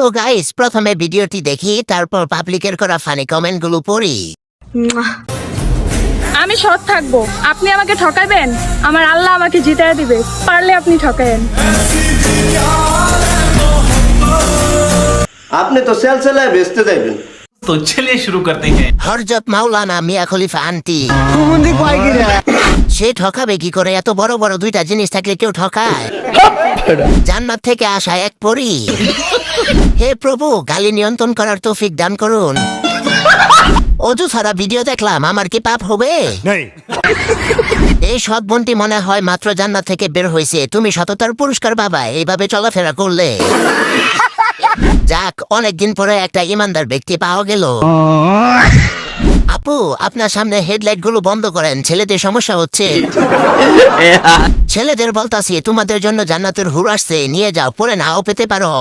তো গাইস, প্রথমে ভিডিওটি দেখি, তারপর পাবলিকের করা ফানি কমেন্টগুলো পড়ি। আমি সৎ থাকবো, আপনি আমাকে ঠকাবেন, আমার আল্লাহ আমাকে জিতায় দিবে, পারলে আপনি ঠকায়েন। আপনি তো সেলসেলায় বেচতে যাইবেন। तो चलिए शुरू करते हैं। হরজত মাওলানা মিয়া খলিফা আন্টি সে ঠকাবে কি করে? এত বড় বড় দুইটা জিনিস থাকলে কেউ ঠকায়? জান্নাত থেকে আসা এক পরী। হে প্রভু, গালি নিয়ন্ত্রণ করার তৌফিক দান করুন। অজু ছাড়া ভিডিও দেখলাম, আমার কি পাপ হবে? এই সৎ বোনটি মনে হয় মাত্র জান্নাত থেকে বের হয়েছে। তুমি সততার পুরস্কার বাবা এইভাবে চলাফেরা করলে। যাক, অনেকদিন পরে একটা ইমানদার ব্যক্তি পাওয়া গেল। আপু, আপনার সামনে হেডলাইট গুলো বন্ধ করেন, ছেলেদের সমস্যা হচ্ছে। ছেলেদের বলতাছি, তোমাদের জন্য জান্নাতের হুর আসছে, নিয়ে যাও, পরে নাও পেতে পারো।